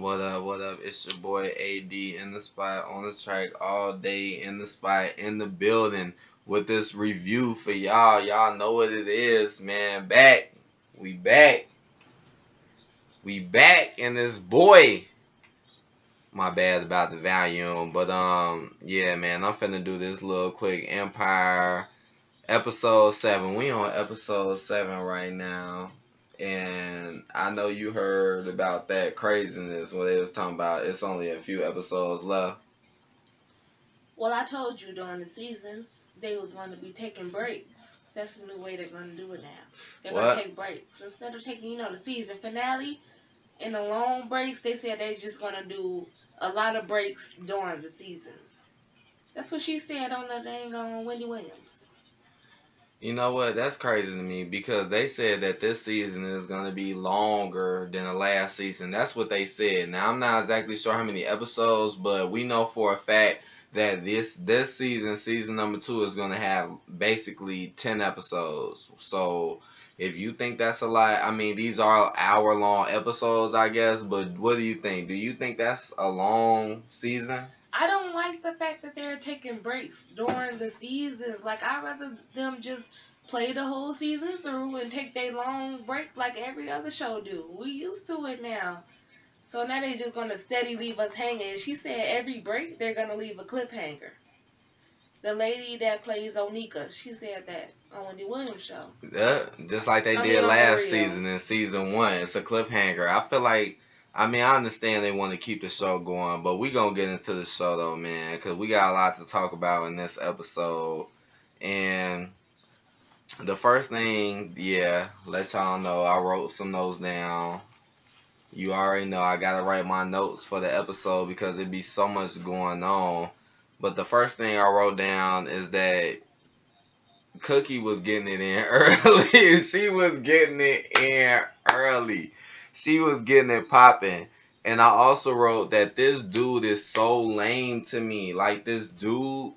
What up, what up? It's your boy AD in the spot, on the track, all day in the spot, in the building with this review for y'all. Y'all know what it is, man. Back. We back. We back in this boy. My bad about the volume. But yeah, man, I'm finna do this little quick Empire episode 7. We on episode 7 right now. And I know you heard about that craziness where they was talking about it's only a few episodes left. Well, I told you during the seasons they was going to be taking breaks. That's the new way they're going to do it now. They're going to What? take breaks instead of taking, the season finale and the long breaks. They said they're just going to do a lot of breaks during the seasons. That's what she said on the dang on Wendy Williams. You know what? That's crazy to me because they said that this season is going to be longer than the last season. That's what they said. Now, I'm not exactly sure how many episodes, but we know for a fact that this season, season number 2, is going to have basically 10 episodes. So, if you think that's a lot, I mean, these are hour-long episodes, I guess, but what do you think? Do you think that's a long season? I don't like the fact that they're taking breaks during the seasons. Like, I'd rather them just play the whole season through and take their long break like every other show do. We used to it now. So now they're just gonna steady leave us hanging. She said every break they're gonna leave a cliffhanger. The lady that plays Onika, she said that on Wendy Williams show. Yeah, just like they I mean did on last Betrayal. season in season 1. It's a cliffhanger. I feel like, I mean, I understand they want to keep the show going, but we gonna get into the show though, man, because we got a lot to talk about in this episode. And the first thing, yeah, let y'all know, I wrote some notes down. You already know I gotta write my notes for the episode because it be so much going on. But the first thing I wrote down is that Cookie was getting it in early. She was getting it in early. She was getting it popping. And I also wrote that this dude is so lame to me. Like, this dude,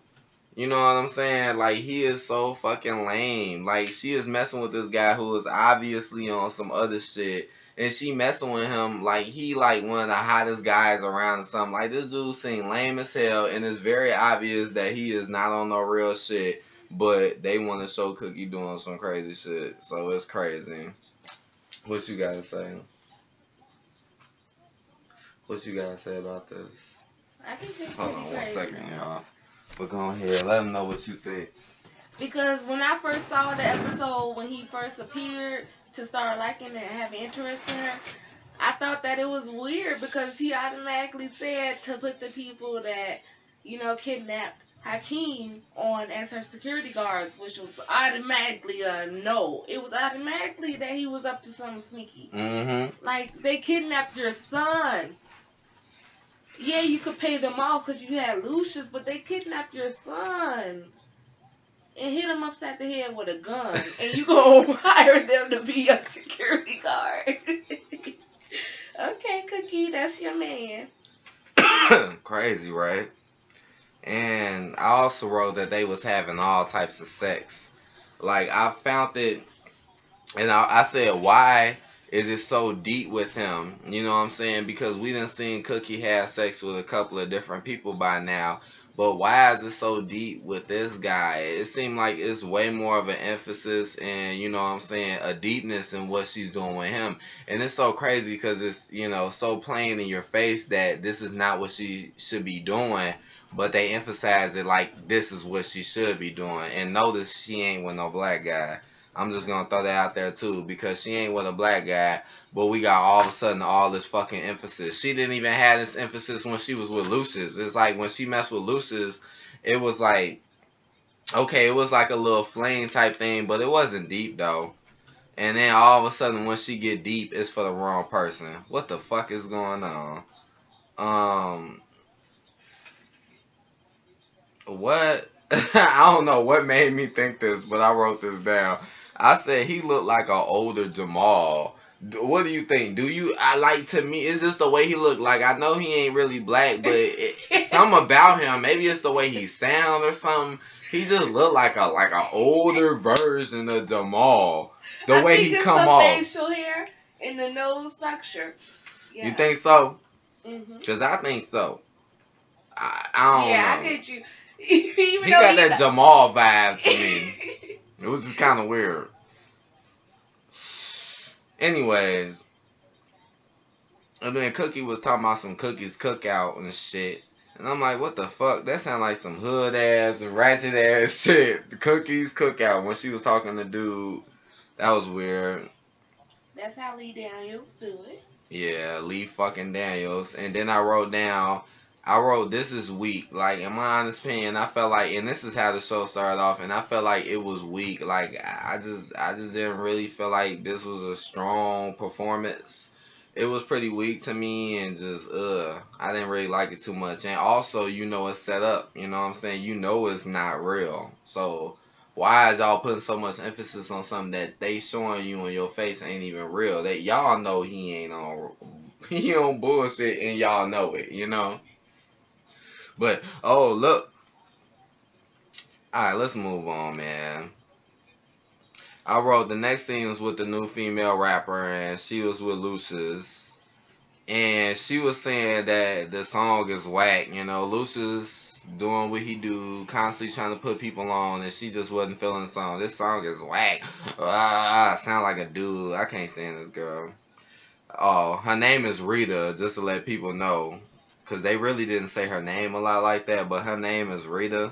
you know what I'm saying? Like, he is so fucking lame. Like, she is messing with this guy who is obviously on some other shit. And she messing with him like he like one of the hottest guys around or something. Like, this dude seem lame as hell, and it's very obvious that he is not on no real shit. But they want to show Cookie doing some crazy shit, so it's crazy. What you gotta say? What you gotta say about this? I think it's Hold pretty on one crazy. second, y'all. But go on here, let them know what you think. Because when I first saw the episode when he first appeared to start liking and having interest in her, I thought that it was weird because he automatically said to put the people that, kidnapped Hakeem on as her security guards, which was automatically a no. It was automatically that he was up to something sneaky. Mm-hmm. Like, they kidnapped your son. Yeah, you could pay them off because you had Lucius, but they kidnapped your son and hit him upside the head with a gun, and you gonna hire them to be a security guard. Okay, Cookie, that's your man. Crazy, right? And I also wrote that they was having all types of sex. Like, I found it, and I said, why is it so deep with him? You know what I'm saying? Because we done seen Cookie have sex with a couple of different people by now. But why is it so deep with this guy? It seemed like it's way more of an emphasis and, you know what I'm saying, a deepness in what she's doing with him. And it's so crazy because it's, so plain in your face that this is not what she should be doing. But they emphasize it like this is what she should be doing. And notice she ain't with no black guy. I'm just gonna throw that out there too because she ain't with a black guy, but we got all of a sudden all this fucking emphasis. She didn't even have this emphasis when she was with Lucius. It's like when she messed with Lucius, it was like okay, it was like a little flame type thing, but it wasn't deep though. And then all of a sudden when she get deep, it's for the wrong person. What the fuck is going on? Um, what? I don't know what made me think this, but I wrote this down. I said he looked like an older Jamal. What do you think? Do you? I like to me. Is this the way he looked? Like I know he ain't really black, but some about him. Maybe it's the way he sound or something. He just looked like a older version of Jamal. The I way think he it's come the off. facial hair and the nose structure. You Yeah. think so? Mhm. Cause I think so. I don't Yeah, I know. get you. Even He though got he that not. Jamal vibe to me. It was just kind of weird. Anyways, and then Cookie was talking about some cookies cookout and shit. And I'm like, what the fuck? That sound like some hood ass and ratchet ass shit. The cookies cookout when she was talking to dude. That was weird. That's how Lee Daniels do it. Yeah, Lee fucking Daniels. And then I wrote this is weak. Like in my honest opinion, I felt like, and this is how the show started off, and I felt like it was weak. Like I just didn't really feel like this was a strong performance. It was pretty weak to me, and just I didn't really like it too much. And also, it's set up. You know what I'm saying? It's not real. So why is y'all putting so much emphasis on something that they showing you in your face ain't even real? That y'all know he ain't on he on bullshit and y'all know it. But oh look, all right, let's move on, man. I wrote the next scene was with the new female rapper and she was with Lucius. And she was saying that the song is whack. Lucius doing what he do, constantly trying to put people on, and she just wasn't feeling the song. This song is whack. Sound like a dude. I can't stand this girl. Oh, her name is Rita, just to let people know. Because they really didn't say her name a lot like that, but her name is Rita.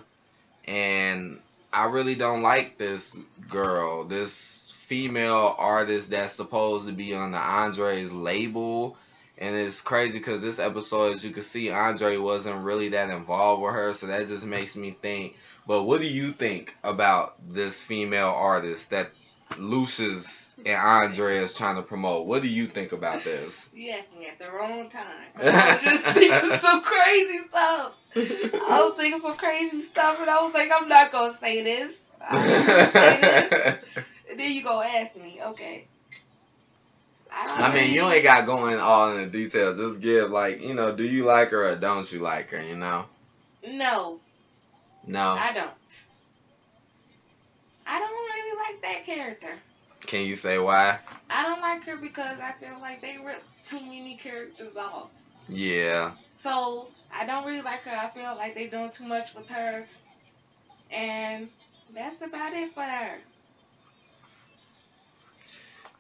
And I really don't like this girl, this female artist that's supposed to be on the Andre's label. And it's crazy because this episode, as you can see, Andre wasn't really that involved with her, so that just makes me think. But what do you think about this female artist that Lucius and Andre is trying to promote? What do you think about this? You asked me at the wrong time. Cause I was just thinking some crazy stuff. I was thinking some crazy stuff, and I was like, I'm not gonna say this. I'm not gonna say this. And then you gonna ask me, okay? I don't I mean, you ain't really. got going all in the detail. Just give like, do you like her or don't you like her? No, No. I don't. I don't really like that character. Can you say why? I don't like her because I feel like they ripped too many characters off. Yeah. So I don't really like her. I feel like they're doing too much with her, and that's about it for her.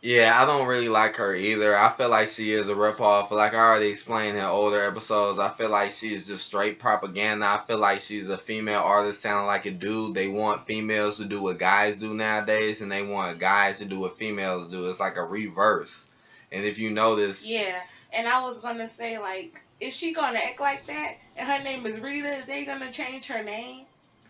Yeah, I don't really like her either. I feel like she is a ripoff. Like I already explained in older episodes, I feel like she is just straight propaganda. I feel like she's a female artist sounding like a dude. They want females to do what guys do nowadays, and they want guys to do what females do. It's like a reverse. And if you notice, Yeah, and I was gonna say like, is she gonna act like that? And her name is Rita. Is they gonna change her name?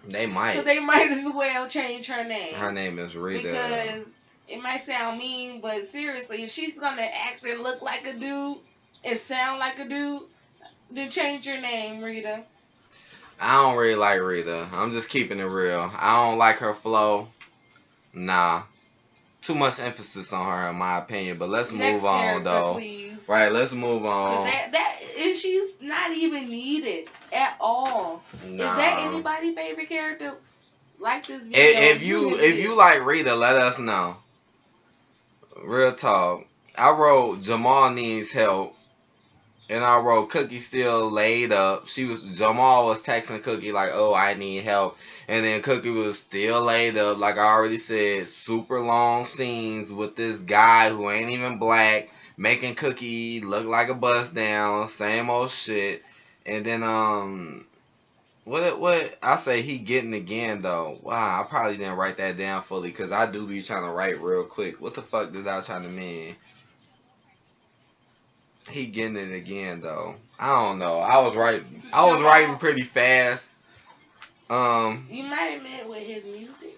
they Cause might. they might as well change her Her name name is Rita. because it might sound mean, but seriously, if she's gonna act and look like a dude and sound like a dude, then change your name, Rita. I don't really like Rita. I'm just keeping it real. I don't like her flow. Nah. Too much emphasis on her in my opinion. But let's move Next on character, though. please. Right, let's move Cause on. that and she's not even needed at all. Is that Nah. anybody's favorite character? Like this video, If you you hit if you it. like Rita, let us know. Real talk. I wrote Jamal needs help. And I wrote Cookie still laid up. Jamal was texting Cookie like, "Oh, I need help," and then Cookie was still laid up. Like I already said, super long scenes with this guy who ain't even black, making Cookie look like a bust down. Same old shit. And then what I say he getting again though. Wow, I probably didn't write that down fully because I do be trying to write real quick. What the fuck did I try to mean? He getting it again though. I don't know. I was writing Jamal, pretty fast. Um you might have meant with his music.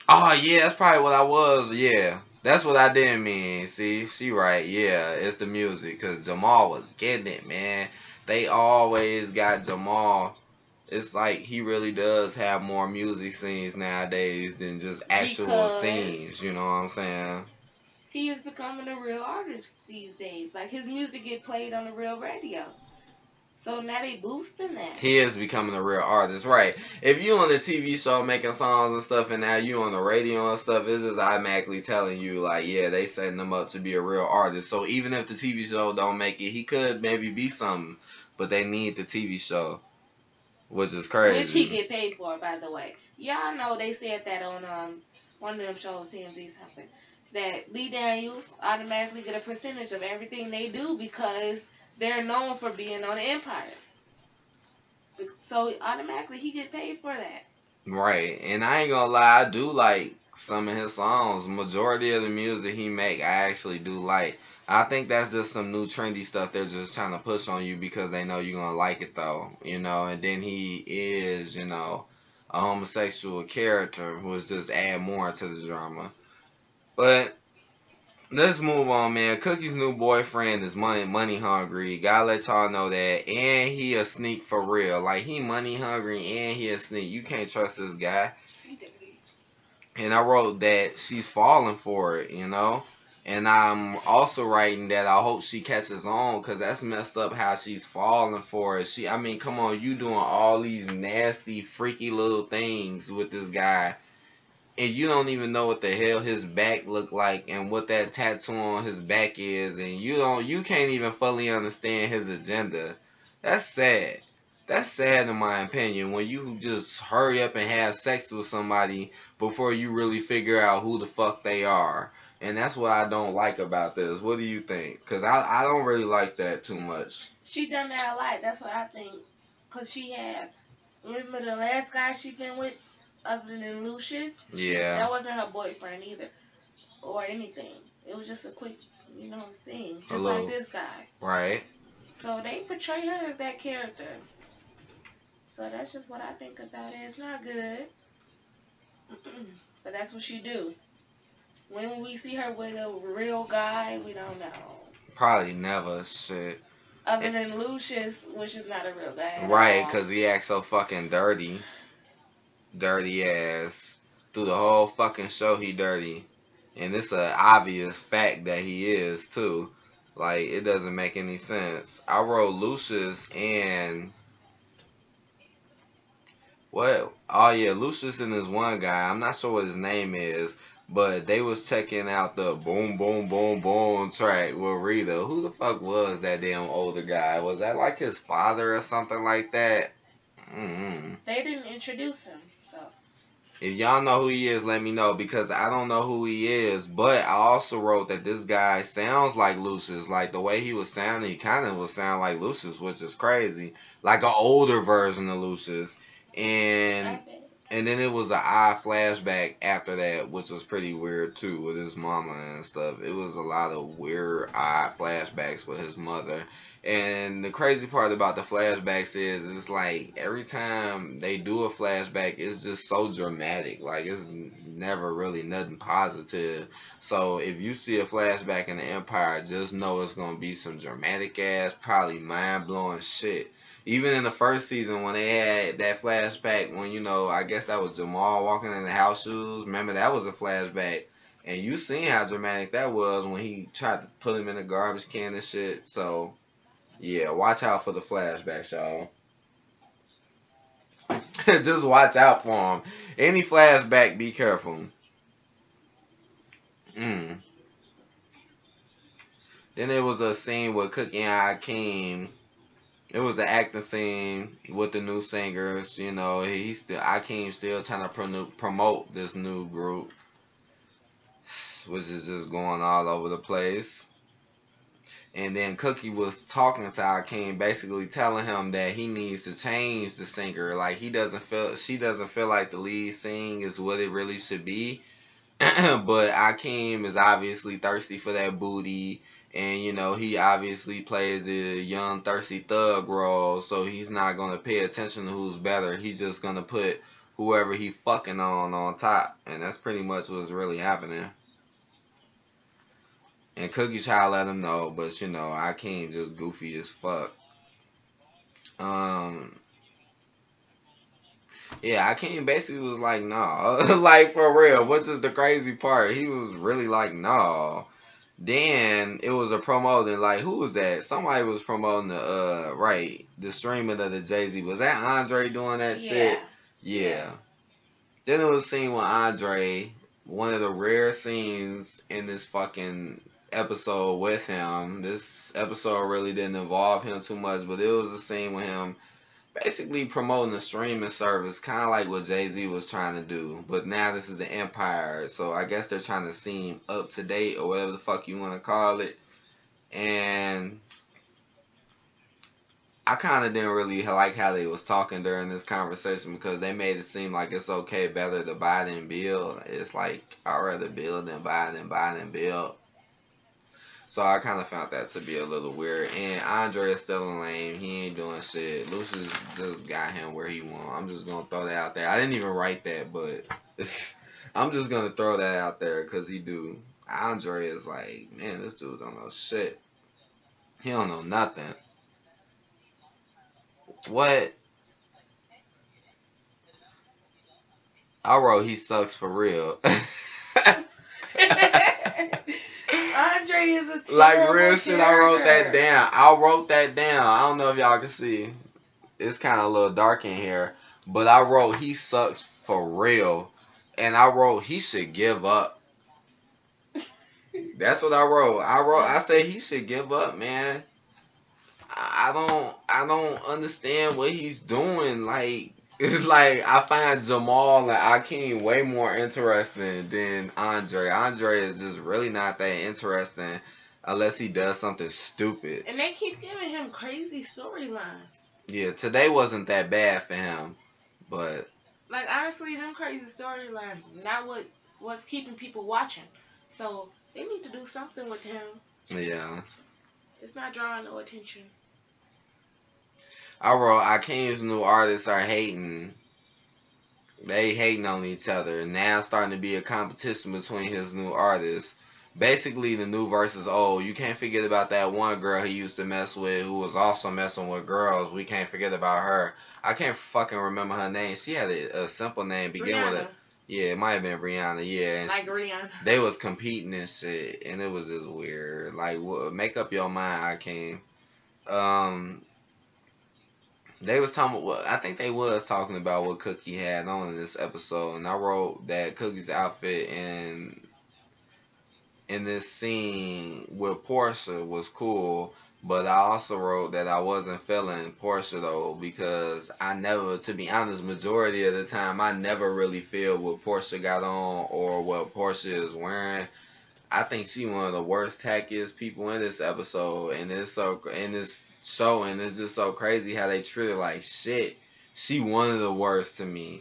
oh yeah, that's probably what I was. Yeah. That's what I didn't mean. See, she right. Yeah, it's the music cuz Jamal was getting it, man. They always got Jamal. It's like he really does have more music scenes nowadays than just actual Because scenes, you know what I'm saying? he is becoming a real artist these days. Like his music get played on the real radio. So now they boosting that. He is becoming a real artist, right? If you on the TV show making songs and stuff, and now you on the radio and stuff, it's just automatically telling you like, yeah, they setting him up to be a real artist. So even if the TV show don't make it, he could maybe be something, but they need the TV show, which is Which he crazy. get paid for, by the way. Y'all know they said that on one of them shows, TMZ something, that Lee Daniels automatically get a percentage of everything they do because they're known for being on the Empire. So automatically he get paid for that. Right, and I ain't gonna lie, I do like some of his songs. Majority of the music he make, I actually do like. I think that's just some new trendy stuff they're just trying to push on you because they know you're gonna like it though, you know. And then he is, you know, a homosexual character who is just add more to the drama. But let's move on, man. Cookie's new boyfriend is money hungry. Gotta let y'all know that, and he a sneak for real. Like he money hungry and he a sneak. You can't trust this guy. He dirty. And I wrote that she's falling for it, you know. And I'm also writing that I hope she catches on because that's messed up how she's falling for it. I mean, come on, you doing all these nasty, freaky little things with this guy, and you don't even know what the hell his back look like and what that tattoo on his back is, and you can't even fully understand his agenda. That's sad. That's sad in my opinion when you just hurry up and have sex with somebody before you really figure out who the fuck they are. And that's what I don't like about this. What do you think? Cause I don't really like that too much. She done that a lot. That's what I think. Cause she had. Remember the last guy she been with, other than Lucius? Yeah. That wasn't her boyfriend either, or anything. It was just a quick, thing, just like Hello. this guy. Right. So they portray her as that character. So that's just what I think about it. It's not good, but that's what she do. When we see her with a real guy, we don't know. Probably never. Shit. Other than Lucius, which is not a real guy at Right, all. cause he acts so fucking dirty. Dirty ass. Through the whole fucking show, he dirty. And it's a obvious fact that he is, too. Like, it doesn't make any sense. I wrote Lucius and. What? Oh, yeah, Lucius and this one guy. I'm not sure what his name is. But they was checking out the boom, boom, boom, boom track with Rita. Who the fuck was that damn older guy? Was that like his father or something like that? Mm-hmm. They didn't introduce him, so If y'all know who he is, let me know because I don't know who he is. But I also wrote that this guy sounds like Lucius. Like the way he was sounding, he kind of would sound like Lucius, which is crazy. Like an older version of Lucius. I And bet. and then it was an eye flashback after that, which was pretty weird too with his mama and stuff. It was a lot of weird eye flashbacks with his mother. And the crazy part about the flashbacks is it's like every time they do a flashback, it's just so dramatic. Like it's never really nothing positive. So if you see a flashback in the Empire, just know it's gonna be some dramatic ass, probably mind blowing shit. Even in the first season when they had that flashback when I guess that was Jamal walking in the house shoes. Remember that was a flashback. And you seen how dramatic that was when he tried to put him in a garbage can and shit. So yeah, watch out for the flashbacks, y'all. Just watch out for them. Any flashback, be careful. Mm. Then there was a scene with Cookie and Akeem. It was an acting scene with the new singers. He still Akeem still trying to promote this new group, which is just going all over the place. And then Cookie was talking to Akeem, basically telling him that he needs to change the singer. Like she doesn't feel like the lead sing is what it really should be. But Akeem is obviously thirsty for that booty, and he obviously plays a young thirsty thug role, so he's not gonna pay attention to who's better. He's just gonna put whoever he fucking on top, and that's pretty much what's really happening. And Cookie try to let him know, but Akeem just goofy as fuck. Um, yeah, Akeem basically was like, nah, like for real. Which is the crazy part? He was really like, nah. Then it was a promoting, like, who was that? Somebody was promoting the streaming of the Jay-Z. Was that Andre doing that Yeah. shit? Yeah. Yeah. Then it was a scene with Andre, one of the rare scenes in this fucking episode with him. This episode really didn't involve him too much, but it was a scene with him basically promoting a streaming service, kind of like what Jay Z was trying to do. But now this is the Empire, so I guess they're trying to seem up to date or whatever the fuck you want to call it. And I kind of didn't really like how they was talking during this conversation because they made it seem like it's okay, better to buy than build. It's like I'd rather build than buy than build. So I kind of found that to be a little weird. And Andre is still in lame. He ain't doing shit. Lucius just got him where he want. I'm just gonna throw that out there. I didn't even write that, but I'm just gonna throw that out there because he do. Andre is like, man, this dude don't know shit. He don't know nothing. What? I wrote he sucks for real. Andre is a terrible Like real shit, I wrote that character. down. I wrote that down. I don't know if y'all can see. It's kind of a little dark in here, but I wrote he sucks for real, and I wrote he should give up. That's what I wrote. I say he should give up, man. I don't understand what he's doing. Like it's like I find Jamal and Akeem way more interesting than Andre. Andre is just really not that interesting unless he does something stupid. And they keep giving him crazy storylines. Yeah, today wasn't that bad for him, but Like honestly, them crazy storylines is not what's keeping people watching. So they need to do something with him. yeah. It's not drawing no attention. I wrote Akeem's new artists are hating. They hating on each other. Now it's starting to be a competition between his new artists. Basically, the new versus old. You can't forget about that one girl he used to mess with who was also messing with girls. We can't forget about her. I can't fucking remember her name. She had a simple name, begin with Brianna. a. Yeah, it might have been Brianna. Yeah, and Like Rihanna. they was competing and shit, and it was just weird. Like, make up your mind, Akeem. Um, they was talking. Well, I think they was talking about what Cookie had on in this episode, and I wrote that Cookie's outfit in this scene with Portia was cool, but I also wrote that I wasn't feeling Portia though because I never, to be honest, majority of the time I never really feel what Portia got on or what Portia is wearing. I think she one of the worst tackiest people in this episode, and it's so in this show, and it's just so crazy how they treat her like shit. She one of the worst to me.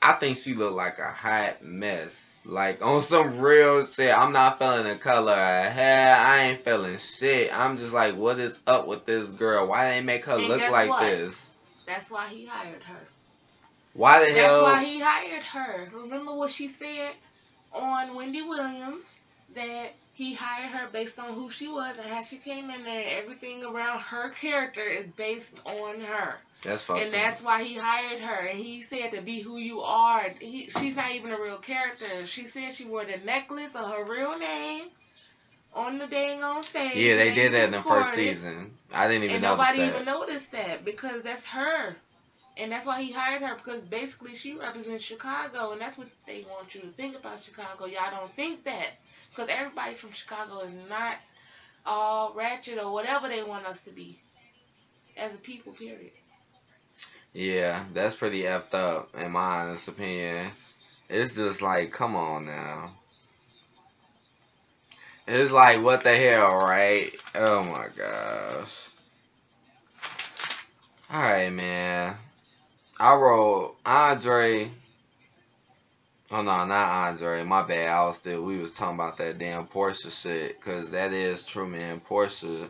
I think she looked like a hot mess, like on some real shit. I'm not feeling the color of her hair. I ain't feeling shit. I'm just like, what is up with this girl? Why they make her And look guess like what? this? That's why he hired her. Why the That's why hell? he hired her. Remember what she said on Wendy Williams? That he hired her based on who she was and how she came in there. Everything around her character is based on her. That's fucked And up. that's why he hired her. And he said to be who you are. She's not even a real character. She said she wore the necklace of her real name on the dang on stage. Yeah, they and did that in the first recorded. season. I didn't even And notice nobody that. even noticed that because that's her. And that's why he hired her because basically she represents Chicago, and that's what they want you to think about Chicago. Y'all don't think that because everybody from Chicago is not all ratchet or whatever they want us to be as a people. Period. Yeah, that's pretty effed up in my honest opinion. It's just like, come on now. It's like, what the hell, right? Oh my gosh. Alright, man. I wrote Andre. Oh no, not Andre. My bad. We was talking about that damn Portia shit. Cause that is true, man. Portia.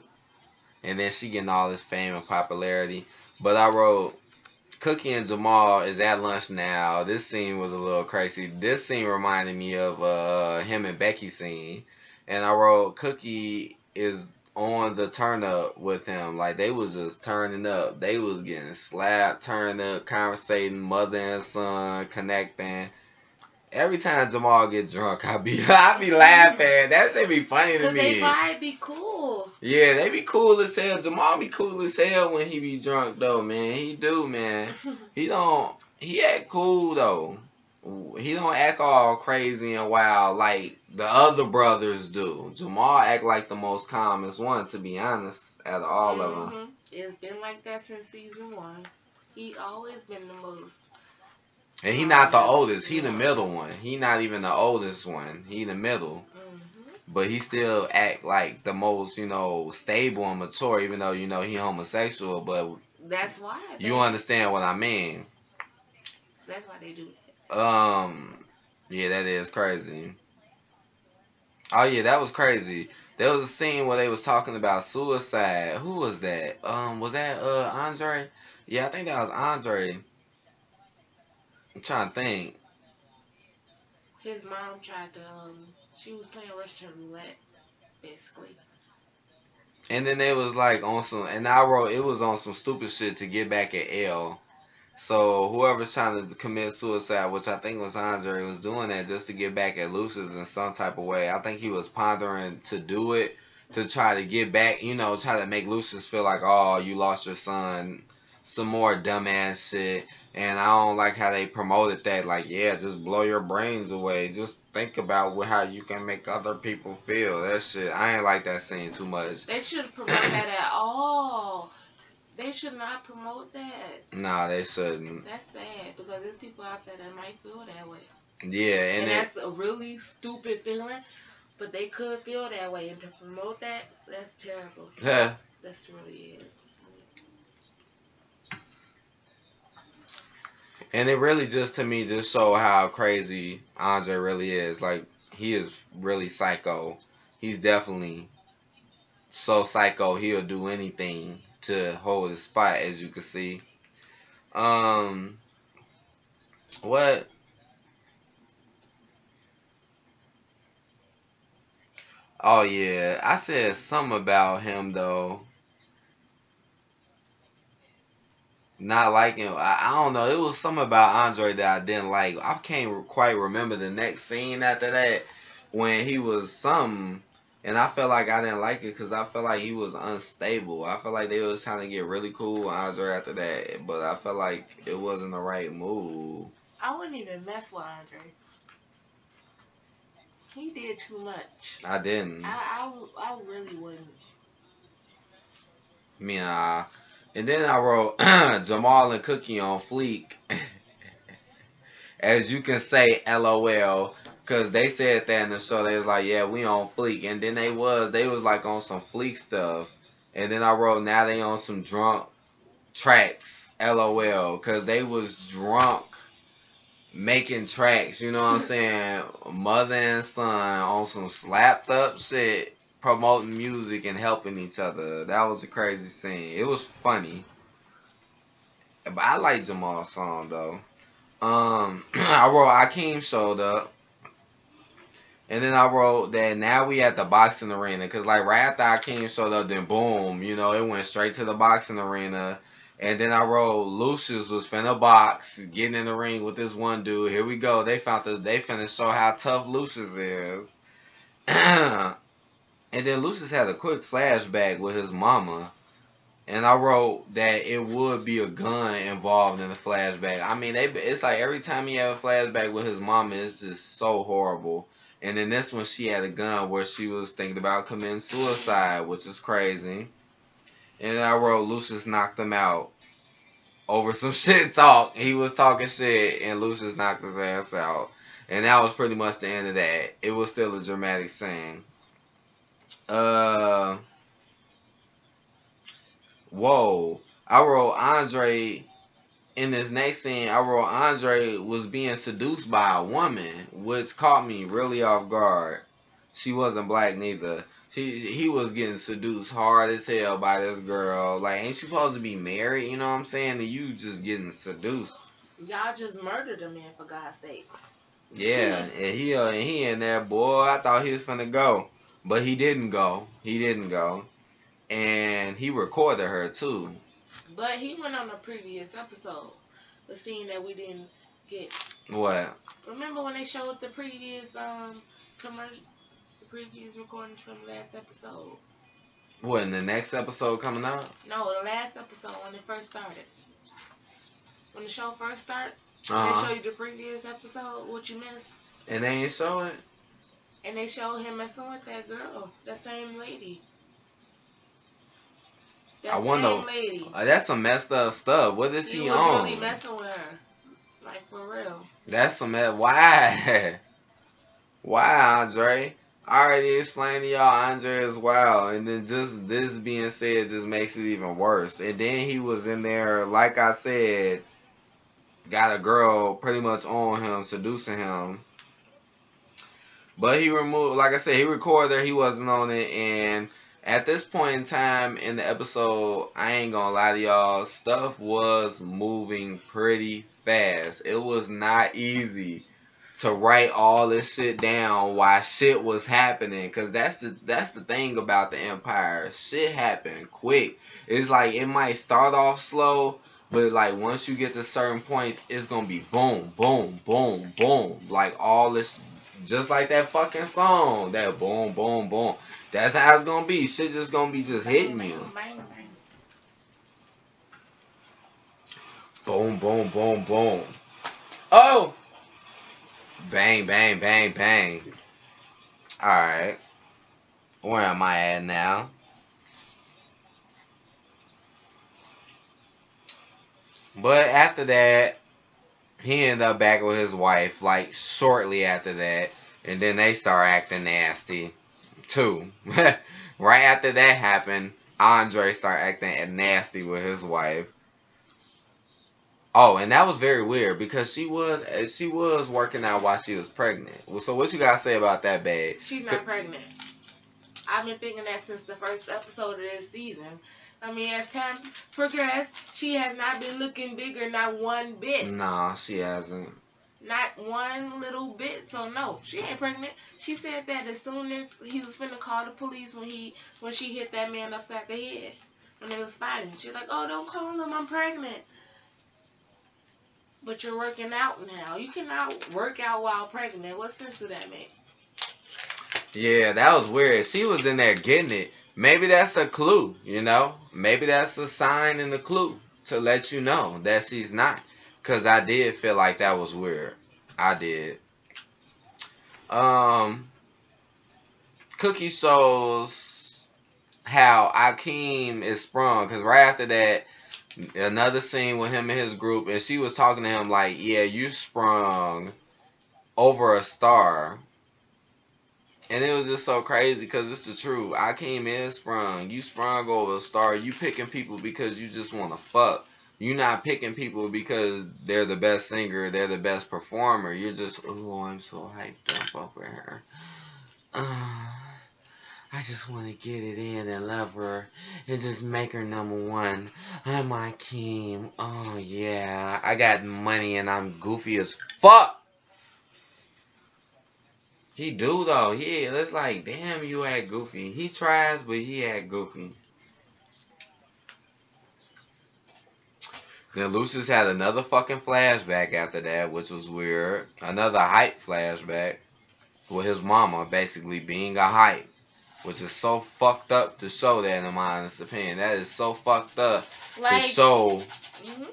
And then she getting all this fame and popularity. But I wrote Cookie and Jamal is at lunch now. This scene was a little crazy. This scene reminded me of him and Becky scene. And I wrote Cookie is on the turn up with him. Like they was just turning up. They was getting slapped, turning up, conversating, mother and son, connecting. Every time Jamal get drunk, I be laughing. That shit be funny to Cause they me. vibe be cool. Yeah, they be cool as hell. Jamal be cool as hell when he be drunk though, man. He do, man. He don't. He act cool though. He don't act all crazy and wild like the other brothers do. Jamal act like the most calmest one, to be honest, out of all of them. It's been like that since season 1. He always been the most And he not the calmest oldest. He the one. middle one. He not even the oldest one. He the middle. Hmm. But he still act like the most, stable and mature, even though he homosexual. But That's why you understand what I mean? That's why they do Yeah, that is crazy. Oh yeah, that was crazy. There was a scene where they was talking about suicide. Who was that? Was that Andre? Yeah, I think that was Andre. I'm trying to think. His mom tried to she was playing Russian roulette basically. And then they was like on some, and I wrote it was on some stupid shit to get back at L. So whoever's trying to commit suicide, which I think was Andre, was doing that just to get back at Lucius in some type of way. I think he was pondering to do it to try to get back, try to make Lucius feel like, oh, you lost your son, some more dumbass shit. And I don't like how they promoted that. Like, yeah, just blow your brains away. Just think about how you can make other people feel. That shit, I ain't like that scene too much. They shouldn't promote that at all. They should not promote that. Nah, they shouldn't. That's sad because there's people out there that might feel that way. Yeah, and that's a really stupid feeling, but they could feel that way. And to promote that, that's terrible. yeah. That's really is. And it really just to me just show how crazy Andre really is. Like he is really psycho. He's definitely so psycho he'll do anything to hold his spot, as you can see. Um what oh yeah. I said something about him though. Not liking I don't know. It was something about Andre that I didn't like. I can't quite remember the next scene after that when he was something, and I felt like I didn't like it because I felt like he was unstable. I felt like they was trying to get really cool with Andre after that, but I felt like it wasn't the right move. I wouldn't even mess with Andre. He did too much. I didn't. I really wouldn't. And then I wrote Jamal and Cookie on fleek. As you can say, LOL, because they said that in the show. They was like, yeah, we on fleek, and then they was like on some fleek stuff, and then I wrote, now they on some drunk tracks, LOL, because they was drunk making tracks. You know what I'm saying? Mother and son on some slapped up shit, promoting music and helping each other. That was a crazy scene. It was funny, but I like Jamal's song though. I wrote Akeem showed up. And then I wrote that now we at the boxing arena. Because, like, right after Akeem showed up, then boom, it went straight to the boxing arena. And then I wrote Lucius was finna box, getting in the ring with this one dude. Here we go. They finna show how tough Lucius is. And then Lucius had a quick flashback with his mama. And I wrote that it would be a gun involved in the flashback. I mean, it's like every time he had a flashback with his mama, it's just so horrible. And then this one, she had a gun where she was thinking about committing suicide, which is crazy. And I wrote Lucius knocked him out over some shit talk. He was talking shit, and Lucius knocked his ass out. And that was pretty much the end of that. It was still a dramatic scene. Uh, whoa. I wrote Andre in this next scene. I wrote Andre was being seduced by a woman, which caught me really off guard. She wasn't black neither. He was getting seduced hard as hell by this girl. Like, ain't she supposed to be married? You know what I'm saying? And you just getting seduced. Y'all just murdered a man for God's sakes. Yeah, and he in there, boy. I thought he was finna go, but he didn't go. He didn't go, and he recorded her too. But he went on a previous episode, the scene that we didn't get. What? Remember when they showed the previous commercial, the previous recordings from last episode? What, in the next episode coming out? No, the last episode when it first started. When the show first started, they Uh show huh. you the previous episode, what you missed, And they ain't show it. and they show him messing with that girl, that same lady, I that wonder. same lady. That's some messed up stuff. What is He he was really on? messing with her, like for real. That's some why? Why, Andre? I already explained to y'all Andre is wild, and then just this being said just makes it even worse. And then he was in there, like I said, got a girl pretty much on him, seducing him. But he removed, like I said, he recorded, he wasn't on it, and at this point in time in the episode, I ain't gonna lie to y'all, stuff was moving pretty fast. It was not easy to write all this shit down while shit was happening, cause that's the thing about the Empire. Shit happen quick. It's like it might start off slow, but like once you get to certain points, it's gonna be boom, boom, boom, boom. Like all this, just like that fucking song. That boom, boom, boom. That's how it's gonna be. Shit just gonna be just Bang, hitting you. bang, bang, bang. Boom, boom, boom, boom. Oh! Bang, bang, bang, bang. Alright. Where am I at now? But after that, he ended up back with his wife, like shortly after that. And then they start acting nasty, too. Right after that happened, Andre started acting nasty with his wife. Oh, and that was very weird because she was working out while she was pregnant. Well, so what you gotta say about that, babe? She's not pregnant. I've been thinking that since the first episode of this season. I mean, as time progressed, she has not been looking bigger, not one bit. Nah, she hasn't. Not one little bit. So no, she ain't pregnant. She said that as soon as he was finna call the police when she hit that man upside the head when they was fighting. She's like, "Oh, don't call them. I'm pregnant." But you're working out now. You cannot work out while pregnant. What sense does that make? Yeah, that was weird. She was in there getting it. Maybe that's a clue, you know? Maybe that's a sign and a clue to let you know that she's not. Because I did feel like that was weird. I did. Um, Cookie shows how Akeem is sprung. Because right after that, another scene with him and his group, and she was talking to him like, yeah, you sprung over a star. And it was just so crazy because it's the truth. I came in sprung. You sprung over a star. You picking people because you just want to fuck. You not picking people because they're the best singer, they're the best performer. You're just, oh, I'm so hyped up over her. I just want to get it in and love her and just make her number one. I'm Akeem. Oh, yeah. I got money and I'm goofy as fuck. He do though. Yeah, it's like, damn, you act goofy. He tries, but he act goofy. Then Lucius had another fucking flashback after that, which was weird. Another hype flashback with his mama basically being a hype, which is so fucked up to show that in my honest opinion. That is so fucked up to Like, show hmm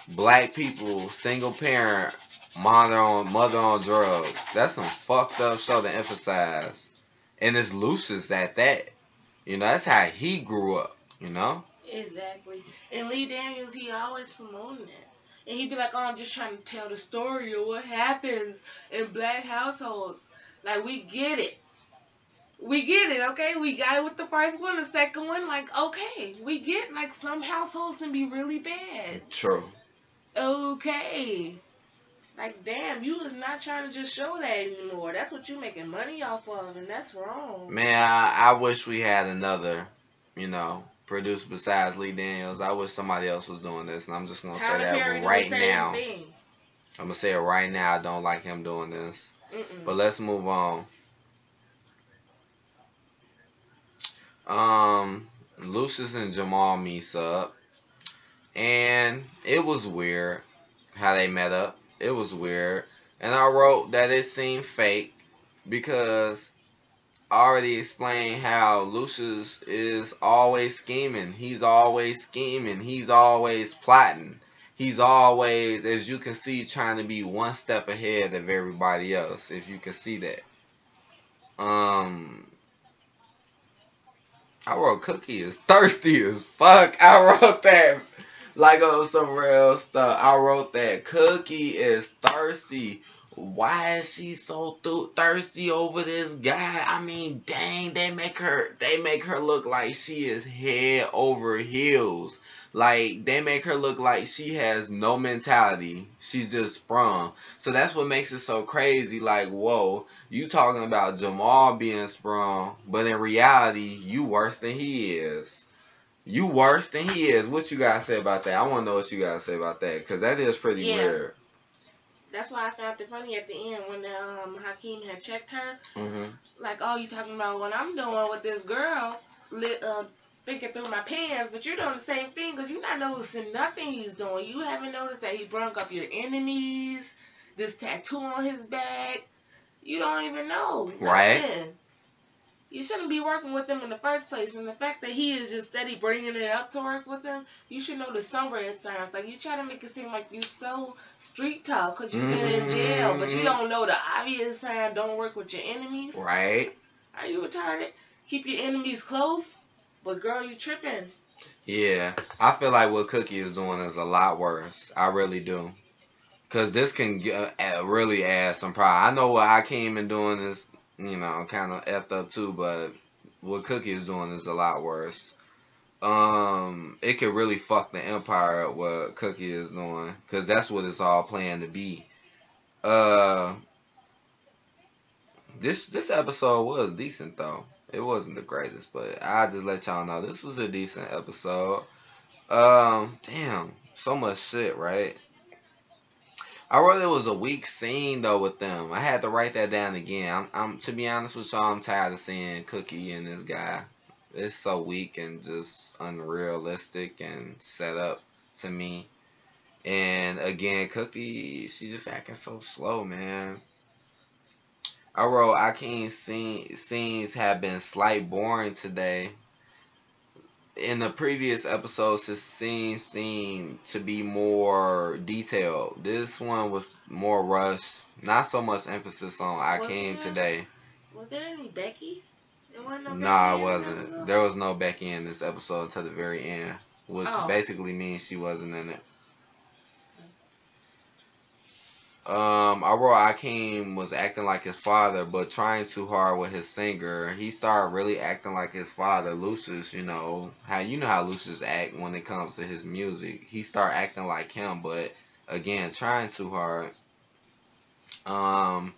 black people, single parent, mother on drugs. That's some fucked up show to emphasize. And it's Lucius at that. You know, that's how he grew up, you know? exactly. And Lee Daniels, he always promoting it. And he'd be like, "Oh, I'm just trying to tell the story of what happens in black households." Like, we get it. We get it, okay? We got it with the first one, the second one, like, okay. We get, like, some households can be really bad. True. Okay. Like, damn, you is not trying to just show that anymore. That's what you making money off of, and that's wrong. Man, I wish we had another, producer besides Lee Daniels. I wish somebody else was doing this, and I'm just gonna say Tyler that Perry do the right same now. thing. I'm gonna say it right now. I don't like him doing this. Mm-mm. But let's move on. Lucius and Jamal meets up, and it was weird how they met up. It was weird. And I wrote that it seemed fake because I already explained how Lucius is always scheming. He's always scheming. He's always plotting. He's always, as you can see, trying to be one step ahead of everybody else. If you can see that. Um, I wrote Cookie is thirsty as fuck. I wrote that like on some real stuff. I wrote that Cookie is thirsty. Why is she so thirsty over this guy? I mean, dang, they make her look like she is head over heels. Like they make her look like she has no mentality. She's just sprung. So that's what makes it so crazy. Like, whoa, you talking about Jamal being sprung, but in reality, you worse than he is. You worse than he is. What you gotta say about that? I want to know what you gotta say about that, because that is pretty Yeah, weird. that's why I found it funny at the end when Hakeem had checked her. Hmm. Like, oh, you talking about what I'm doing with this girl, thinking through my pants, but you're doing the same thing because you're not noticing nothing he's doing. You haven't noticed that he brung up your enemies, this tattoo on his back. You don't even know Right? nothing. You shouldn't be working with him in the first place. And the fact that he is just steady bringing it up to work with him, you should know the some red signs. Like, you try to make it seem like you so street talk because you've been in jail, but you Hmm. don't know the obvious sign. Don't work with your enemies. Right? Are you retarded? Keep your enemies close, but girl, you tripping. Yeah. I feel like what Cookie is doing is a lot worse. I really do. Because this can really add some pride. I know what I came in doing is, kind of effed up too, but what Cookie is doing is a lot worse. It could really fuck the empire up what Cookie is doing, because that's what it's all planned to be. Uh, this episode was decent though. It wasn't the greatest, but I just let y'all know this was a decent episode. Damn, so much shit, right? I wrote it was a weak scene though with them. I had to write that down again. I'm to be honest with y'all, I'm tired of seeing Cookie and this guy. It's so weak and just unrealistic and set up to me. And again, Cookie, she just acting so slow, man. I wrote I can't scenes have been slight boring today. In the previous episodes, his scenes seemed to be more detailed. This one was more rushed. Not so much emphasis on I Was came there today. was there any Becky? There wasn't no Nah, Becky it in this wasn't. episode. There was no Becky in this episode until the very end, which Oh, basically means she wasn't in it. Aurora Akeem was acting like his father, but trying too hard with his singer. He started really acting like his father, Lucius. You know how Lucius act when it comes to his music. He started acting like him, but again, trying too hard. Um,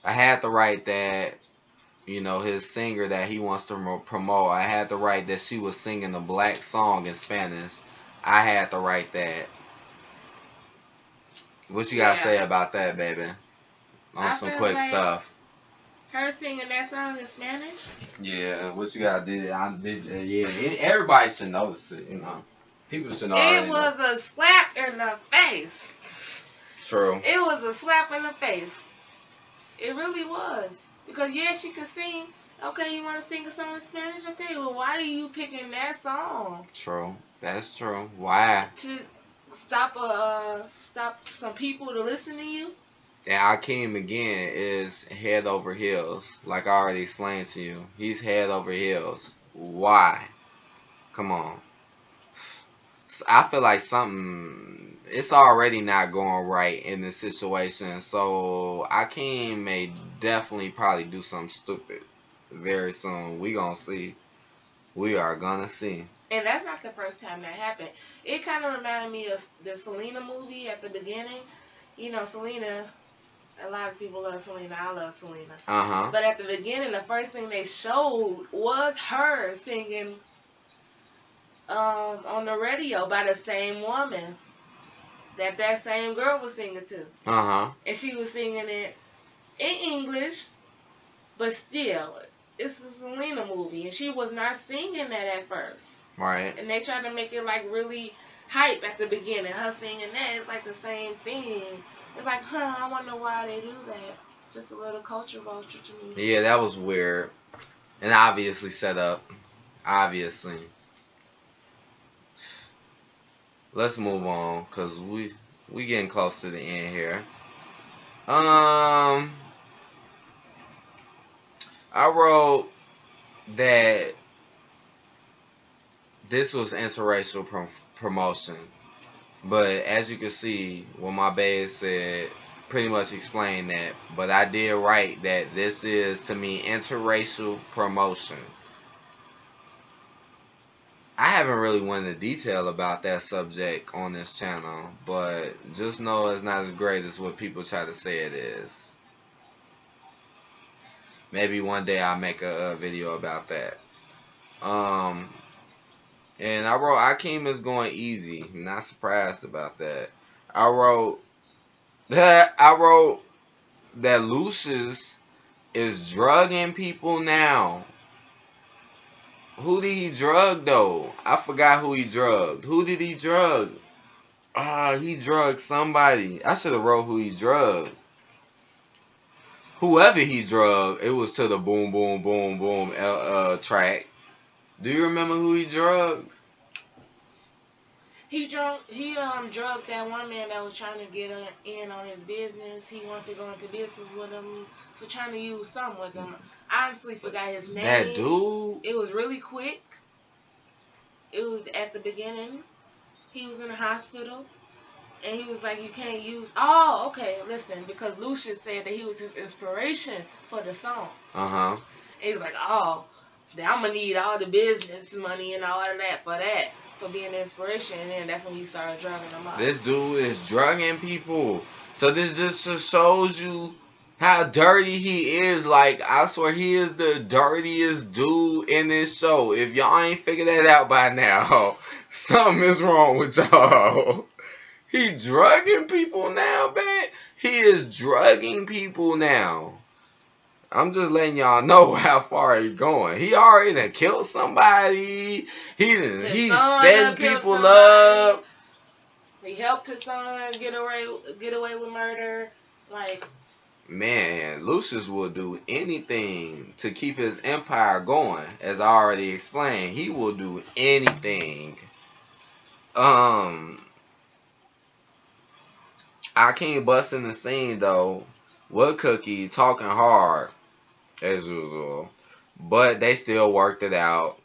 I had to write that. His singer that he wants to promote. I had to write that she was singing a black song in Spanish. I had to write that. What you gotta yeah. say about that, baby? On I some feel quick like stuff. her singing that song in Spanish. Yeah, what you got did I did yeah. Everybody should notice it. People should It already know. was a slap in the face. True. It was a slap in the face. It really was. Because yeah, she could sing. Okay, you want to sing a song in Spanish? Okay, well, why are you picking that song? True. That's true. Why? To stop some people to listen to you? And Akeem again is head over heels. Like I already explained to you. He's head over heels. Why? Come on. I feel like something it's already not going right in this situation. So Akeem may definitely probably do something stupid very soon. We gonna see. We are gonna see. And that's not the first time that happened. It kind of reminded me of the Selena movie at the beginning. You know, Selena, a lot of people love Selena. I love Selena. Uh huh. But at the beginning, the first thing they showed was her singing on the radio by the same woman that same girl was singing to. Uh huh. And she was singing it in English, but still, it's a Selena movie. And she was not singing that at first. Right. And they tried to make it like really hype at the beginning. Her singing that is like the same thing. It's like, huh? I wonder why they do that. It's just a little culture vulture to me. Yeah, that was weird. And obviously set up. Obviously. Let's move on, cause we getting close to the end here. Um, I wrote that this was interracial promotion, but as you can see, what my babe said pretty much explained that. But I did write that this is to me interracial promotion. I haven't really went into detail about that subject on this channel, but just know it's not as great as what people try to say it is. Maybe one day I'll make a video about that. Um, and I wrote Akeem is going easy. I'm not surprised about that. I wrote that Lucius is drugging people now. Who did he drug though? I forgot who he drugged. Who did he drug? He drugged somebody. I should have wrote who he drugged. Whoever he drugged, it was to the boom boom boom boom track. Do you remember who he drugged? He drugged that one man that was trying to get in on his business. He wanted to go into business with him for trying to use something with him. I honestly forgot his That name. dude? It was really quick. It was at the beginning. He was in the hospital. And he was like, you can't use. Oh, okay, listen, because Lucius said that he was his inspiration for the song. Uh-huh. And he was like, oh, I'm going to need all the business money and all of that for being the inspiration. And then that's when he started drugging them up. This dude is drugging people. So this just shows you how dirty he is. Like, I swear he is the dirtiest dude in this show. If y'all ain't figured that out by now, something is wrong with y'all. He drugging people now, man. He is drugging people now. I'm just letting y'all know how far he's going. He already done killed somebody. He's setting people up. He helped his son get away with murder. Like, man, Lucius will do anything to keep his empire going. As I already explained, he will do anything. I can't bust in the scene though. With Cookie talking hard as usual, but they still worked it out.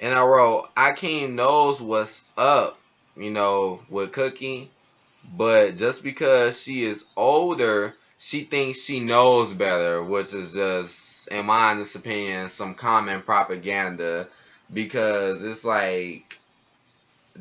And I wrote, Akeem knows what's up, with Cookie, but just because she is older, she thinks she knows better, which is just, in my honest opinion, some common propaganda. Because it's like,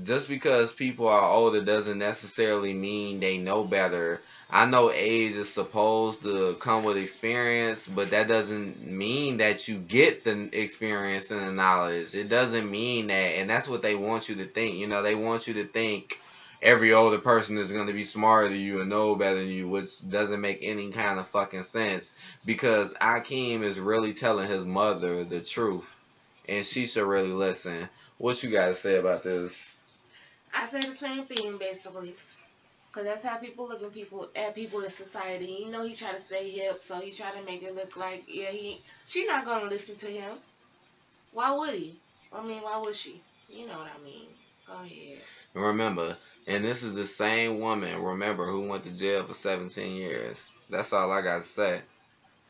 just because people are older doesn't necessarily mean they know better. I know age is supposed to come with experience, but that doesn't mean that you get the experience and the knowledge. It doesn't mean that, and that's what they want you to think. They want you to think every older person is going to be smarter than you and know better than you, which doesn't make any kind of fucking sense. Because Akeem is really telling his mother the truth, and she should really listen. What you got to say about this? I said the same thing, basically. Because that's how people look at people in society. He try to stay hip, so he try to make it look like, yeah, she not going to listen to him. Why would he? I mean, why would she? You know what I mean. Go ahead. Remember, and this is the same woman, remember, who went to jail for 17 years. That's all I got to say.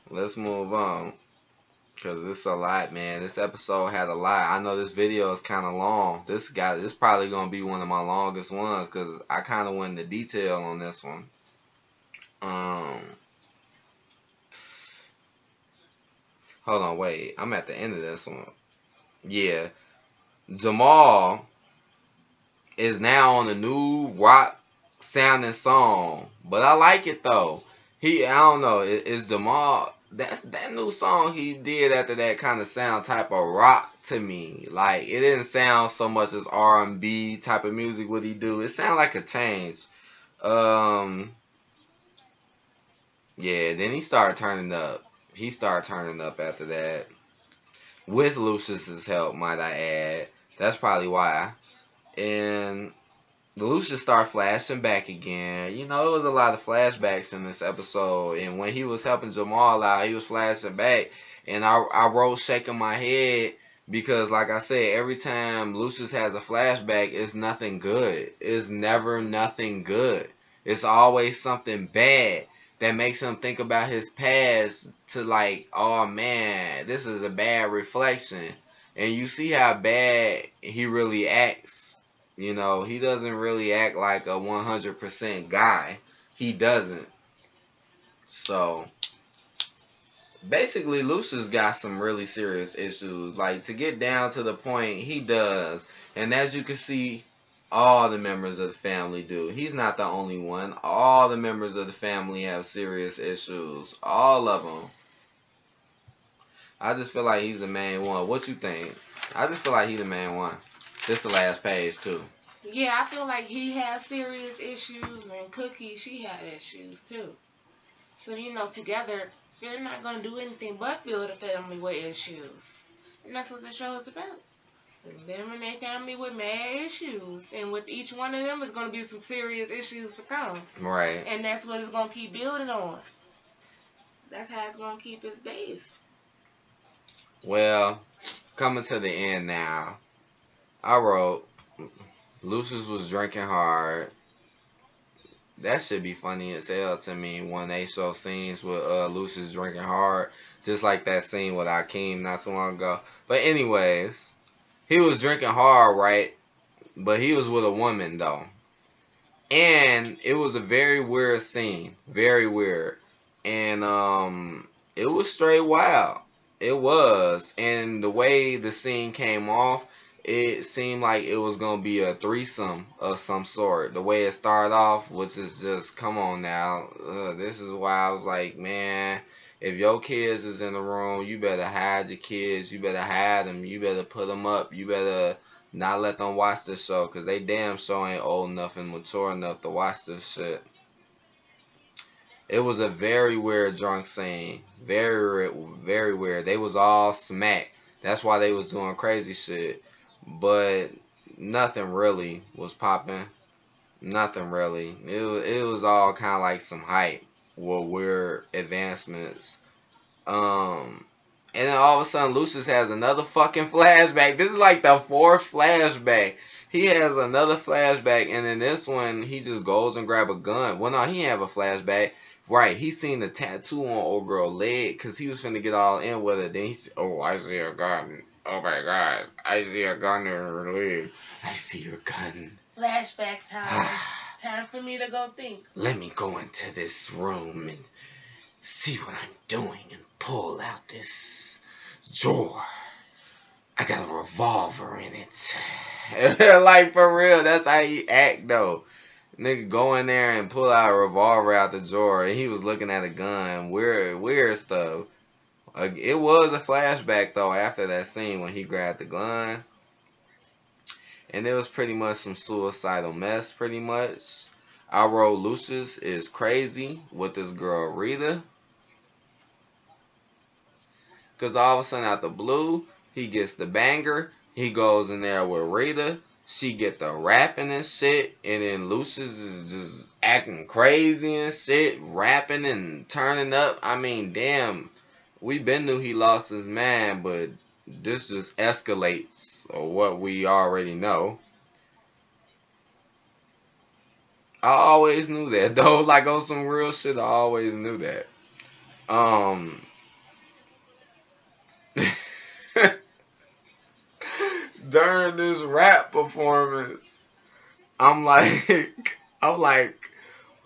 Let's move on. Because this is a lot, man. This episode had a lot. I know this video is kind of long. This probably going to be one of my longest ones because I kind of went into detail on this one. Hold on, wait. I'm at the end of this one. Yeah. Jamal is now on a new rock sounding song. But I like it though. I don't know, is Jamal, that new song he did after that kind of sound type of rock to me. Like, it didn't sound so much as R&B type of music what he do. It sounded like a change. Yeah, then he started turning up. He started turning up after that. With Lucius's help, might I add. That's probably why. And Lucius start flashing back again. You know, it was a lot of flashbacks in this episode. And when he was helping Jamal out, he was flashing back. And I wrote shaking my head because, like I said, every time Lucius has a flashback, it's nothing good. It's never nothing good. It's always something bad that makes him think about his past to like, oh man, this is a bad reflection. And you see how bad he really acts. You know, he doesn't really act like a 100% guy. He doesn't. So, basically, Lucius got some really serious issues. Like, to get down to the point, he does. And as you can see, all the members of the family do. He's not the only one. All the members of the family have serious issues. All of them. I just feel like he's the main one. What you think? I just feel like he's the main one. This the last page, too. Yeah, I feel like he has serious issues, and Cookie, she had issues too. So, together, they're not going to do anything but build a family with issues. And that's what the show is about. Them and their family with mad issues. And with each one of them, is going to be some serious issues to come. Right. And that's what it's going to keep building on. That's how it's going to keep its base. Well, coming to the end now. I wrote, Lucius was drinking hard. That should be funny as hell to me when they show scenes with Lucius drinking hard. Just like that scene with Akeem not so long ago. But anyways, he was drinking hard, right? But he was with a woman, though. And it was a very weird scene. Very weird. And it was straight wild. It was. And the way the scene came off, it seemed like it was gonna be a threesome of some sort. The way it started off, which is just, come on now. This is why I was like, man, if your kids is in the room, you better hide your kids. You better hide them. You better put them up. You better not let them watch this show, because they damn sure ain't old enough and mature enough to watch this shit. It was a very weird drunk scene. Very, very weird. They was all smacked. That's why they was doing crazy shit. But nothing really was popping. Nothing really. It was all kind of like some hype with weird advancements. And then all of a sudden, Lucius has another fucking flashback. This is like the fourth flashback. He has another flashback, and in this one, he just goes and grab a gun. Well, no, he didn't have a flashback. Right, he seen the tattoo on old girl leg because he was finna get all in with it. Then he said, "Oh, I see a gun. Oh my God, I see a gun in her leg. I see your gun." Flashback time. Time for me to go think. Let me go into this room and see what I'm doing and pull out this drawer. I got a revolver in it. Like, for real, that's how he act, though. Nigga go in there and pull out a revolver out the drawer, and he was looking at a gun. Weird stuff. It was a flashback, though, after that scene when he grabbed the gun. And it was pretty much some suicidal mess, pretty much. I wrote Lucius is crazy with this girl, Rita. Because all of a sudden, out the blue, he gets the banger. He goes in there with Rita. She get the rapping and shit. And then Lucius is just acting crazy and shit. Rapping and turning up. I mean, damn. We been knew he lost his mind. But this just escalates what we already know. I always knew that, though. Like, on some real shit, I always knew that. During this rap performance, I'm like, I'm like,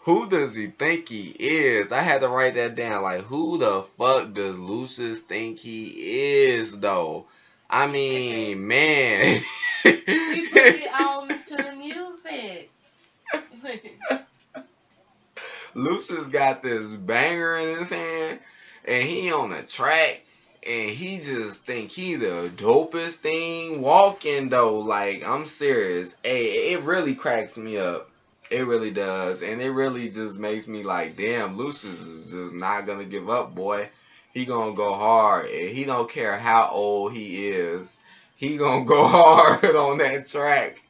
who does he think he is? I had to write that down. Like, who the fuck does Lucius think he is, though? I mean, man. He put it on to the music. Lucius got this banger in his hand, and he on the track, and he just think he the dopest thing walking, though. Like, I'm serious. Hey, it really cracks me up. It really does. And it really just makes me like, damn, Lucius is just not gonna give up, boy. He gonna go hard. And he don't care how old he is. He gonna go hard on that track.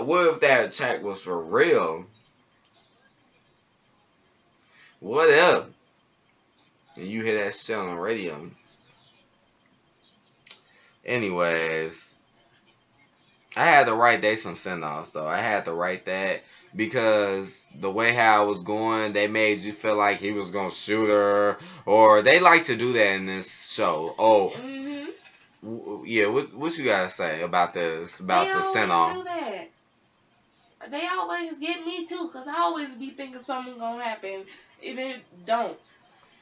What if that attack was for real? What if? And you hear that shit on the radio. Anyways, I had to write they some send offs though. I had to write that because the way how it was going, they made you feel like he was gonna shoot her, or they like to do that in this show. Oh, Mhm. yeah. What you gotta say about this? They About the send always off? do that. They always get me too, cause I always be thinking something gonna happen, and it don't.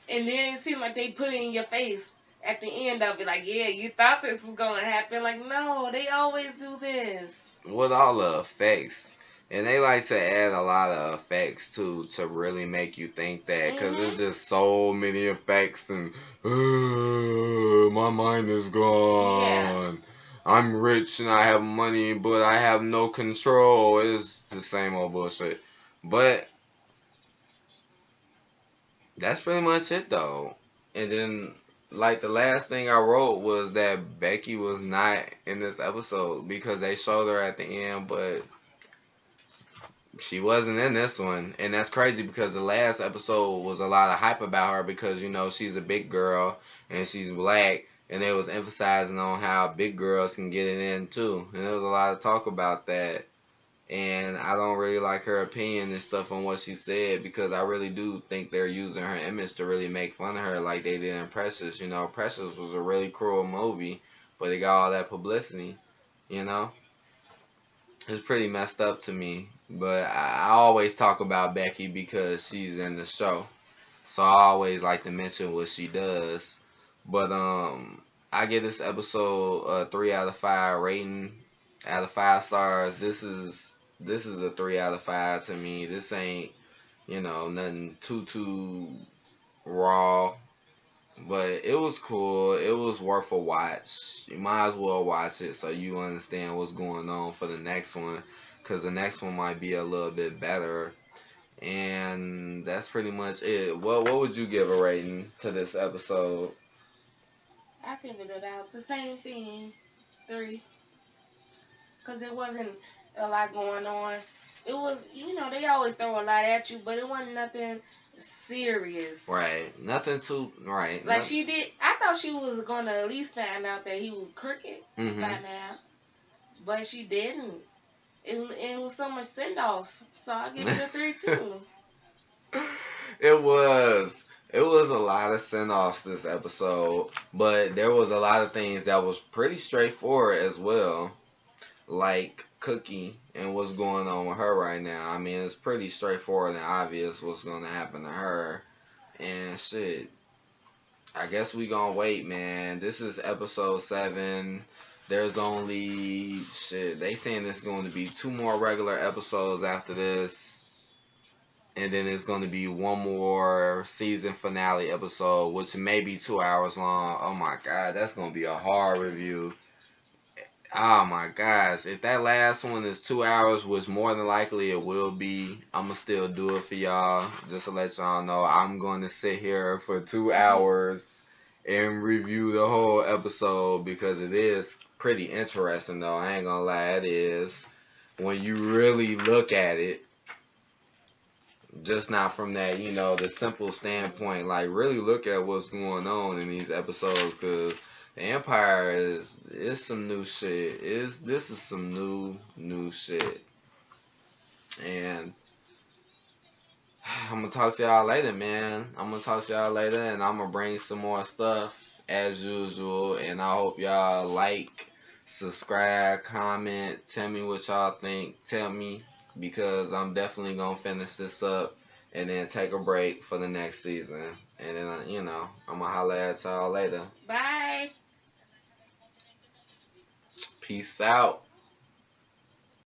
And then it seems like they put it in your face at the end of it, like, yeah, you thought this was gonna happen. Like, no, they always do this. With all the effects. And they like to add a lot of effects too to really make you think that because Mhm. there's just so many effects and my mind is Yeah. gone. I'm rich and I have money, but I have no control. It's the same old bullshit. But that's pretty much it though. And then like the last thing I wrote was that Becky was not in this episode because they showed her at the end, but she wasn't in this one, and that's crazy because the last episode was a lot of hype about her because she's a big girl and she's black, and they was emphasizing on how big girls can get it in too, and there was a lot of talk about that. And I don't really like her opinion and stuff on what she said because I really do think they're using her image to really make fun of her like they did in Precious. Precious was a really cruel movie, but it got all that publicity. You know. It's pretty messed up to me. But I always talk about Becky because she's in the show. So I always like to mention what she does. But I give this episode a 3 out of 5 rating. Out of 5 stars. This is a 3 out of 5 to me. This ain't, nothing too raw. But it was cool. It was worth a watch. You might as well watch it so you understand what's going on for the next one. Because the next one might be a little bit better. And that's pretty much it. What would you give a rating to this episode? I give it about the same thing, 3, cause it wasn't a lot going on. It was, they always throw a lot at you, but it wasn't nothing serious. Right. Nothing too. Right. Like she did, I thought she was gonna at least find out that he was crooked Mm-hmm. by now, but she didn't. It was so much send offs, so I give it a 3 too. It was. It was a lot of send offs this episode, but there was a lot of things that was pretty straightforward as well. Like Cookie and what's going on with her right now. I mean, it's pretty straightforward and obvious what's gonna happen to her. And shit, I guess we gonna wait, man. This is episode 7. There's only shit. They saying there's going to be 2 more regular episodes after this, and then it's going to be one more season finale episode, which may be 2 hours long. Oh my god, that's gonna be a hard review. Oh my gosh, if that last one is 2 hours, which more than likely it will be, I'ma still do it for y'all. Just to let y'all know, I'm going to sit here for 2 hours and review the whole episode because it is pretty interesting though. I ain't gonna lie, it is. When you really look at it, just not from that, the simple standpoint, like really look at what's going on in these episodes because the Empire is some new shit. This is some new shit. And I'm gonna talk to y'all later, man. I'm gonna talk to y'all later, and I'm gonna bring some more stuff as usual. And I hope y'all like, subscribe, comment, tell me what y'all think. Tell me because I'm definitely gonna finish this up and then take a break for the next season. And then I'm gonna holler at y'all later. Bye. Peace out.